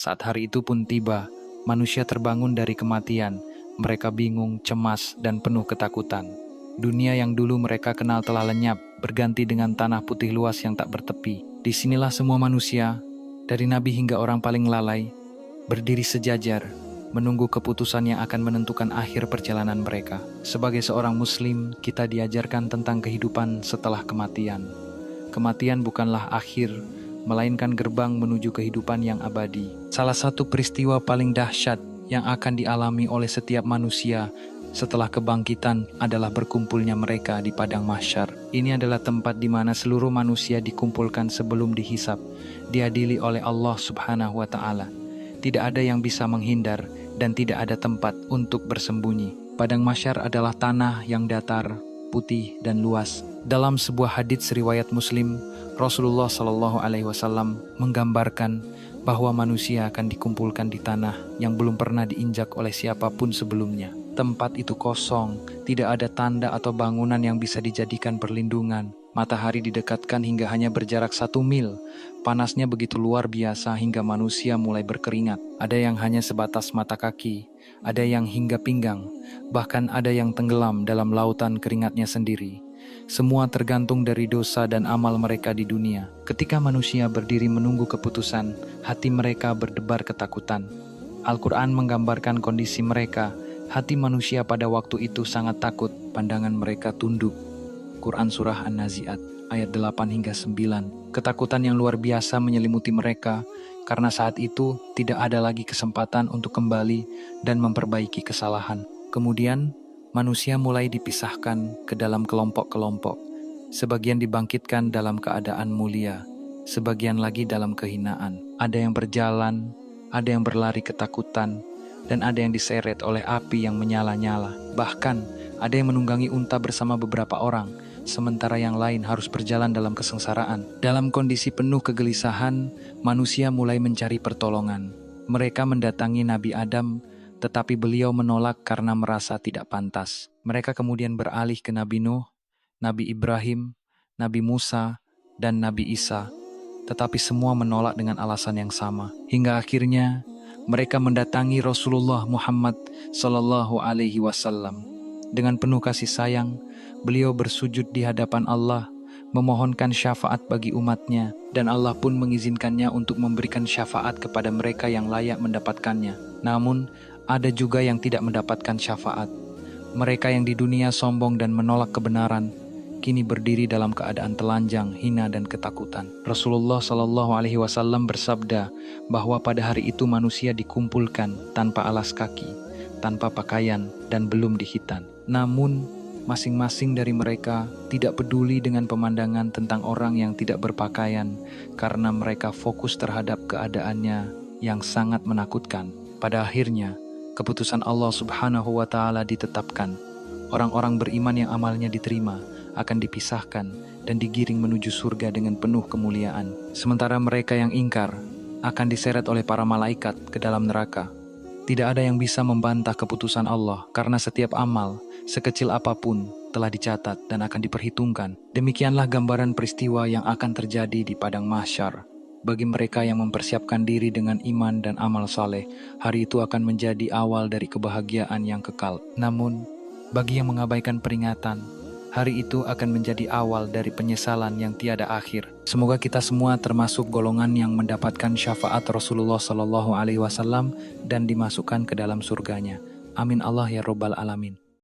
Saat hari itu pun tiba, manusia terbangun dari kematian. Mereka bingung, cemas, dan penuh ketakutan. Dunia yang dulu mereka kenal telah lenyap, berganti dengan tanah putih luas yang tak bertepi. Disinilah semua manusia, dari nabi hingga orang paling lalai, berdiri sejajar, menunggu keputusan yang akan menentukan akhir perjalanan mereka. Sebagai seorang muslim, kita diajarkan tentang kehidupan setelah kematian. Kematian bukanlah akhir, melainkan gerbang menuju kehidupan yang abadi. Salah satu peristiwa paling dahsyat yang akan dialami oleh setiap manusia setelah kebangkitan adalah berkumpulnya mereka di padang mahsyar. Ini adalah tempat di mana seluruh manusia dikumpulkan sebelum dihisab, diadili oleh Allah Subhanahu wa Ta'ala. Tidak ada yang bisa menghindar dan tidak ada tempat untuk bersembunyi. Padang mahsyar adalah tanah yang datar, putih, dan luas. Dalam sebuah hadits riwayat Muslim, Rasulullah Shallallahu Alaihi Wasallam menggambarkan bahwa manusia akan dikumpulkan di tanah yang belum pernah diinjak oleh siapapun sebelumnya. Tempat itu kosong, tidak ada tanda atau bangunan yang bisa dijadikan perlindungan. Matahari didekatkan hingga hanya berjarak 1 mil. Panasnya begitu luar biasa hingga manusia mulai berkeringat. Ada yang hanya sebatas mata kaki, ada yang hingga pinggang, bahkan ada yang tenggelam dalam lautan keringatnya sendiri. Semua tergantung dari dosa dan amal mereka di dunia. Ketika manusia berdiri menunggu keputusan, hati mereka berdebar ketakutan. Al-Quran menggambarkan kondisi mereka. Hati manusia pada waktu itu sangat takut, pandangan mereka tunduk. Quran Surah An-Nazi'at ayat 8 hingga 9. Ketakutan yang luar biasa menyelimuti mereka, karena saat itu tidak ada lagi kesempatan untuk kembali dan memperbaiki kesalahan. Kemudian, manusia mulai dipisahkan ke dalam kelompok-kelompok. Sebagian dibangkitkan dalam keadaan mulia, sebagian lagi dalam kehinaan. Ada yang berjalan, ada yang berlari ketakutan, dan ada yang diseret oleh api yang menyala-nyala. Bahkan, ada yang menunggangi unta bersama beberapa orang, sementara yang lain harus berjalan dalam kesengsaraan. Dalam kondisi penuh kegelisahan, manusia mulai mencari pertolongan. Mereka mendatangi Nabi Adam, tetapi beliau menolak karena merasa tidak pantas. Mereka kemudian beralih ke Nabi Nuh, Nabi Ibrahim, Nabi Musa, dan Nabi Isa, tetapi semua menolak dengan alasan yang sama. Hingga akhirnya, mereka mendatangi Rasulullah Muhammad Sallallahu Alaihi Wasallam. Dengan penuh kasih sayang, beliau bersujud di hadapan Allah, memohonkan syafaat bagi umatnya, dan Allah pun mengizinkannya untuk memberikan syafaat kepada mereka yang layak mendapatkannya. Namun, ada juga yang tidak mendapatkan syafaat. Mereka yang di dunia sombong dan menolak kebenaran, kini berdiri dalam keadaan telanjang, hina, dan ketakutan. Rasulullah Shallallahu Alaihi Wasallam bersabda bahwa pada hari itu manusia dikumpulkan tanpa alas kaki, tanpa pakaian, dan belum dihitan. Namun, masing-masing dari mereka tidak peduli dengan pemandangan tentang orang yang tidak berpakaian, karena mereka fokus terhadap keadaannya yang sangat menakutkan. Pada akhirnya, keputusan Allah Subhanahu wa Ta'ala ditetapkan. Orang-orang beriman yang amalnya diterima akan dipisahkan dan digiring menuju surga dengan penuh kemuliaan. Sementara mereka yang ingkar akan diseret oleh para malaikat ke dalam neraka. Tidak ada yang bisa membantah keputusan Allah, karena setiap amal, sekecil apapun, telah dicatat dan akan diperhitungkan. Demikianlah gambaran peristiwa yang akan terjadi di padang mahsyar. Bagi mereka yang mempersiapkan diri dengan iman dan amal saleh, hari itu akan menjadi awal dari kebahagiaan yang kekal. Namun, bagi yang mengabaikan peringatan, hari itu akan menjadi awal dari penyesalan yang tiada akhir. Semoga kita semua termasuk golongan yang mendapatkan syafaat Rasulullah Sallallahu Alaihi Wasallam dan dimasukkan ke dalam surganya. Amin Allah ya Rabbal Alamin.